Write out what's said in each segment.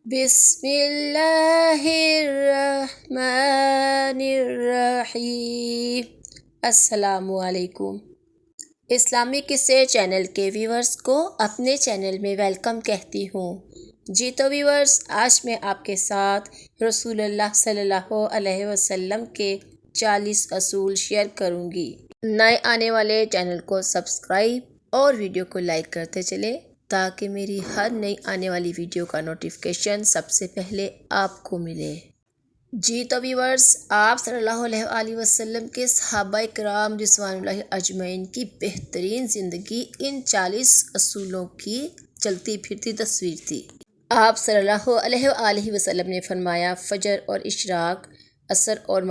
بسم اللہ الرحمن الرحیم۔ السلام علیکم۔ اسلامی قصے چینل کے ویورز کو اپنے چینل میں ویلکم کہتی ہوں۔ جی تو ویورز، آج میں آپ کے ساتھ رسول اللہ صلی اللہ علیہ وسلم کے 40 اصول شیئر کروں گی۔ نئے آنے والے چینل کو سبسکرائب اور ویڈیو کو لائک کرتے چلیں تاکہ میری ہر نئی آنے والی ویڈیو کا نوٹیفیکیشن سب سے پہلے آپ کو ملے۔ جی تو ویورز، آپ صلی اللہ علیہ وآلہ وسلم کے صحابہ کرام رضوان اللہ اجمعین کی بہترین زندگی ان 40 اصولوں کی چلتی پھرتی تصویر تھی۔ آپ صلی اللہ علیہ وآلہ وسلم نے فرمایا، فجر اور اشراق، عصر اور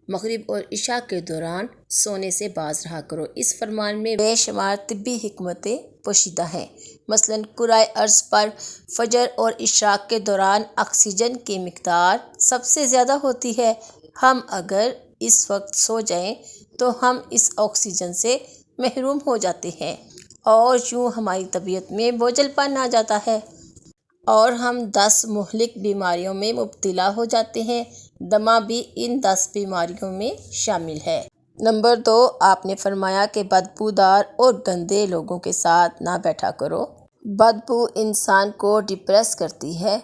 مغرب اور عشاء کے دوران سونے سے باز رہا کرو۔ اس فرمان میں بے شمار طبی حکمتیں پوشیدہ ہیں۔ مثلاً کرۂ ارض پر فجر اور اشراق کے دوران آکسیجن کی مقدار سب سے زیادہ ہوتی ہے۔ ہم اگر اس وقت سو جائیں تو ہم اس آکسیجن سے محروم ہو جاتے ہیں اور یوں ہماری طبیعت میں بوجھل پن آ جاتا ہے اور ہم 10 مہلک بیماریوں میں مبتلا ہو جاتے ہیں۔ دمہ بھی ان 10 بیماریوں میں شامل ہے۔ نمبر 2، آپ نے فرمایا کہ بدبودار اور گندے لوگوں کے ساتھ نہ بیٹھا کرو۔ بدبو انسان کو ڈپریس کرتی ہے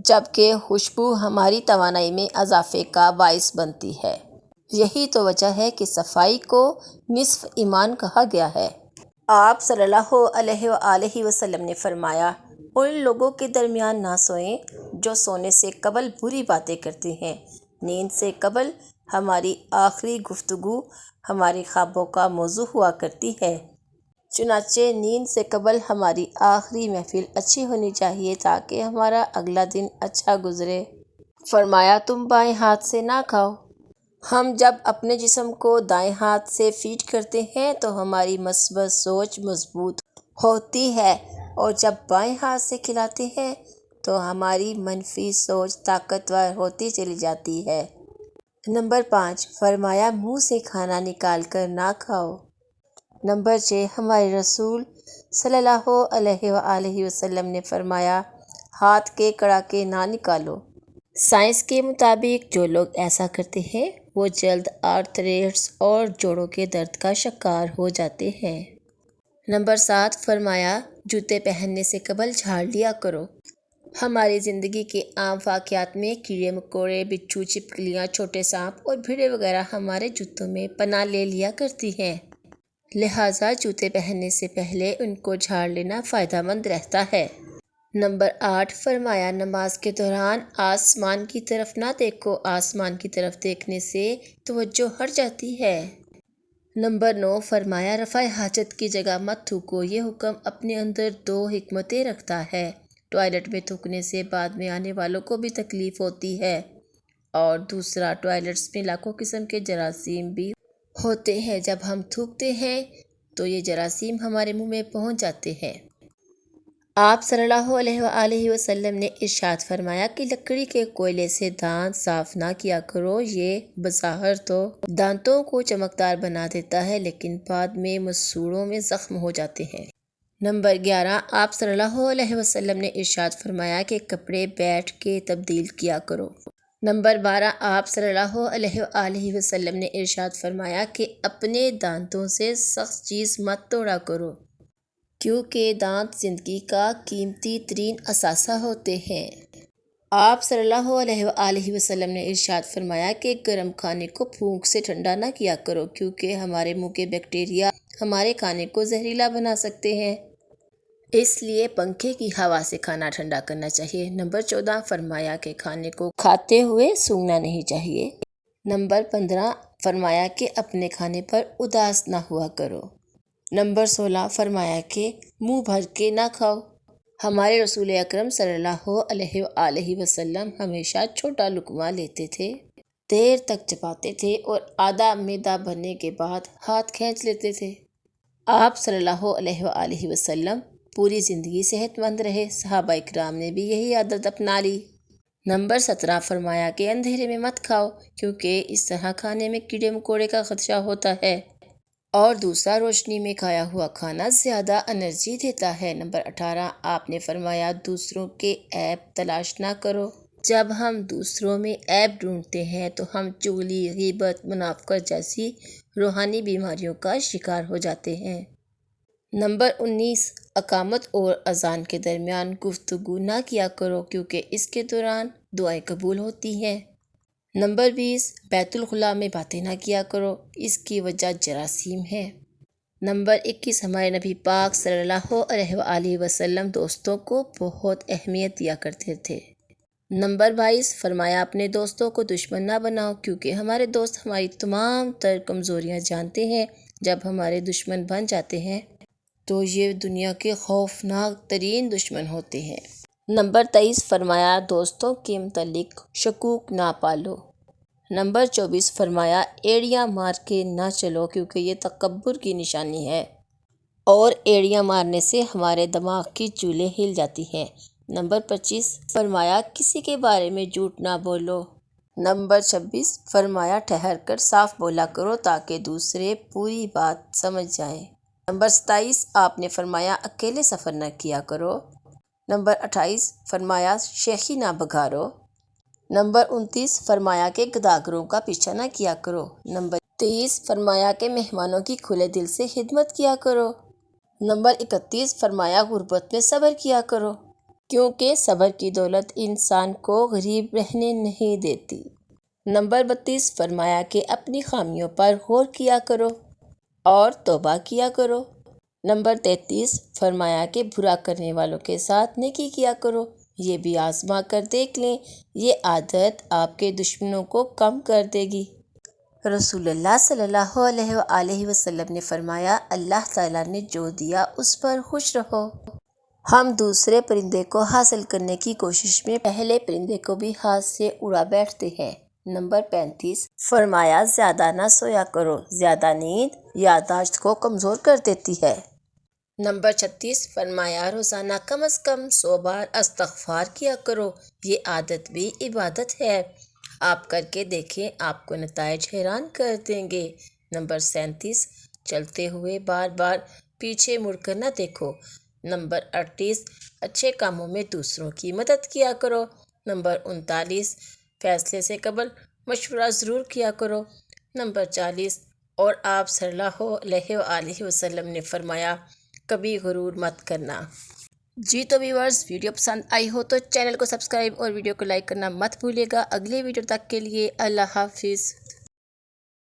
جبکہ خوشبو ہماری توانائی میں اضافے کا باعث بنتی ہے۔ یہی تو وجہ ہے کہ صفائی کو نصف ایمان کہا گیا ہے۔ آپ صلی اللہ علیہ وآلہ وسلم نے فرمایا، ان لوگوں کے درمیان نہ سوئیں جو سونے سے قبل بری باتیں کرتے ہیں۔ نیند سے قبل ہماری آخری گفتگو ہمارے خوابوں کا موضوع ہوا کرتی ہے۔ چنانچہ نیند سے قبل ہماری آخری محفل اچھی ہونی چاہیے تاکہ ہمارا اگلا دن اچھا گزرے۔ فرمایا، تم بائیں ہاتھ سے نہ کھاؤ۔ ہم جب اپنے جسم کو دائیں ہاتھ سے فیڈ کرتے ہیں تو ہماری مثبت سوچ مضبوط ہوتی ہے اور جب بائیں ہاتھ سے کھلاتے ہیں تو ہماری منفی سوچ طاقتور ہوتی چلی جاتی ہے۔ نمبر 5، فرمایا، منہ سے کھانا نکال کر نہ کھاؤ۔ نمبر 6، ہمارے رسول صلی اللہ علیہ وآلہ وسلم نے فرمایا، ہاتھ کے کڑاکے نہ نکالو۔ سائنس کے مطابق جو لوگ ایسا کرتے ہیں وہ جلد آرتھریٹس اور جوڑوں کے درد کا شکار ہو جاتے ہیں۔ نمبر 7، فرمایا، جوتے پہننے سے قبل جھاڑ لیا کرو۔ ہماری زندگی کے عام واقعات میں کیڑے مکوڑے، بچھو، چھپکلیاں، چھوٹے سانپ اور بھیڑیں وغیرہ ہمارے جوتوں میں پناہ لے لیا کرتی ہیں، لہٰذا جوتے پہننے سے پہلے ان کو جھاڑ لینا فائدہ مند رہتا ہے۔ نمبر 8، فرمایا، نماز کے دوران آسمان کی طرف نہ دیکھو، آسمان کی طرف دیکھنے سے توجہ ہٹ جاتی ہے۔ نمبر 9، فرمایا، رفع حاجت کی جگہ مت تھوکو۔ یہ حکم اپنے اندر 2 حکمتیں رکھتا ہے۔ ٹوائلٹ میں تھوکنے سے بعد میں آنے والوں کو بھی تکلیف ہوتی ہے اور دوسرا، ٹوائلٹس میں لاکھوں قسم کے جراثیم بھی ہوتے ہیں۔ جب ہم تھوکتے ہیں تو یہ جراثیم ہمارے منہ میں پہنچ جاتے ہیں۔ آپ صلی اللہ علیہ وآلہ وسلم نے ارشاد فرمایا کہ لکڑی کے کوئلے سے دانت صاف نہ کیا کرو۔ یہ بظاہر تو دانتوں کو چمکدار بنا دیتا ہے لیکن بعد میں مسوڑوں میں زخم ہو جاتے ہیں۔ نمبر 11، آپ صلی اللہ علیہ وسلم نے ارشاد فرمایا کہ کپڑے بیٹھ کے تبدیل کیا کرو۔ نمبر 12، آپ صلی اللہ علیہ وآلہ وسلم نے ارشاد فرمایا کہ اپنے دانتوں سے سخت چیز مت توڑا کرو کیونکہ دانت زندگی کا قیمتی ترین اثاثہ ہوتے ہیں۔ آپ صلی اللہ علیہ وآلہ وسلم نے ارشاد فرمایا کہ گرم کھانے کو پھونک سے ٹھنڈا نہ کیا کرو کیونکہ ہمارے منہ کے بیکٹیریا ہمارے کھانے کو زہریلا بنا سکتے ہیں، اس لیے پنکھے کی ہوا سے کھانا ٹھنڈا کرنا چاہیے۔ نمبر 14، فرمایا کہ کھانے کو کھاتے ہوئے سونگھنا نہیں چاہیے۔ نمبر 15، فرمایا کہ اپنے کھانے پر اداس نہ ہوا کرو۔ نمبر 16، فرمایا کہ منہ بھر کے نہ کھاؤ۔ ہمارے رسول اکرم صلی اللہ علیہ وآلہ وسلم ہمیشہ چھوٹا لقمہ لیتے تھے، دیر تک چباتے تھے اور آدھا معدہ بھرنے کے بعد ہاتھ کھینچ لیتے تھے۔ آپ صلی اللہ علیہ وآلہ وسلم پوری زندگی صحت مند رہے، صحابہ کرام نے بھی یہی عادت اپنا لی۔ نمبر 17، فرمایا کہ اندھیرے میں مت کھاؤ کیونکہ اس طرح کھانے میں کیڑے مکوڑے کا خدشہ ہوتا ہے۔ اور دوسرا روشنی میں کھایا ہوا کھانا زیادہ انرجی دیتا ہے۔ نمبر 18 آپ نے فرمایا دوسروں کے عیب تلاش نہ کرو۔ جب ہم دوسروں میں عیب ڈھونڈتے ہیں تو ہم چغلی، غیبت، منافقت جیسی روحانی بیماریوں کا شکار ہو جاتے ہیں۔ نمبر 19 اقامت اور اذان کے درمیان گفتگو نہ کیا کرو کیونکہ اس کے دوران دعائیں قبول ہوتی ہیں۔ نمبر 20 بیت الخلاء میں باتیں نہ کیا کرو، اس کی وجہ جراثیم ہے۔ نمبر 21 ہمارے نبی پاک صلی اللہ علیہ وآلہ وسلم دوستوں کو بہت اہمیت دیا کرتے تھے۔ نمبر 22 فرمایا اپنے دوستوں کو دشمن نہ بناؤ کیونکہ ہمارے دوست ہماری تمام تر کمزوریاں جانتے ہیں۔ جب ہمارے دشمن بن جاتے ہیں تو یہ دنیا کے خوفناک ترین دشمن ہوتے ہیں۔ نمبر 23 فرمایا دوستوں کے متعلق شکوک نہ پالو۔ نمبر 24 فرمایا ایڑیاں مار کے نہ چلو کیونکہ یہ تکبر کی نشانی ہے اور ایڑیاں مارنے سے ہمارے دماغ کی جولیں ہل جاتی ہیں۔ نمبر 25 فرمایا کسی کے بارے میں جھوٹ نہ بولو۔ نمبر 26 فرمایا ٹھہر کر صاف بولا کرو تاکہ دوسرے پوری بات سمجھ جائیں۔ نمبر 27 آپ نے فرمایا اکیلے سفر نہ کیا کرو۔ نمبر 28 فرمایا شیخی نہ بگاڑو۔ نمبر 29 فرمایا کہ گداگروں کا پیچھا نہ کیا کرو۔ نمبر 30 فرمایا کہ مہمانوں کی کھلے دل سے خدمت کیا کرو۔ نمبر 31 فرمایا غربت میں صبر کیا کرو کیونکہ صبر کی دولت انسان کو غریب رہنے نہیں دیتی۔ نمبر 32 فرمایا کہ اپنی خامیوں پر غور کیا کرو اور توبہ کیا کرو۔ نمبر 33 فرمایا کہ برا کرنے والوں کے ساتھ نیکی کیا کرو، یہ بھی آزما کر دیکھ لیں، یہ عادت آپ کے دشمنوں کو کم کر دے گی۔ رسول اللہ صلی اللہ علیہ وآلہ وسلم نے فرمایا اللہ تعالیٰ نے جو دیا اس پر خوش رہو۔ ہم دوسرے پرندے کو حاصل کرنے کی کوشش میں پہلے پرندے کو بھی ہاتھ سے اڑا بیٹھتے ہیں۔ نمبر 35 فرمایا زیادہ نہ سویا کرو، زیادہ نیند یادداشت کو کمزور کر دیتی ہے۔ نمبر 36 فرمایا روزانہ کم از کم 100 بار استغفار کیا کرو، یہ عادت بھی عبادت ہے، آپ کر کے دیکھیں آپ کو نتائج حیران کر دیں گے۔ نمبر 37 چلتے ہوئے بار بار پیچھے مڑ کر نہ دیکھو۔ نمبر 38 اچھے کاموں میں دوسروں کی مدد کیا کرو۔ نمبر 39 فیصلے سے قبل مشورہ ضرور کیا کرو۔ نمبر 40 اور آپ صلی اللہ علیہ وآلہ وسلم نے فرمایا کبھی غرور مت کرنا۔ جی تو ویورز ویڈیو پسند آئی ہو تو چینل کو سبسکرائب اور ویڈیو کو لائک کرنا مت بھولیے گا۔ اگلے ویڈیو تک کے لیے اللہ حافظ۔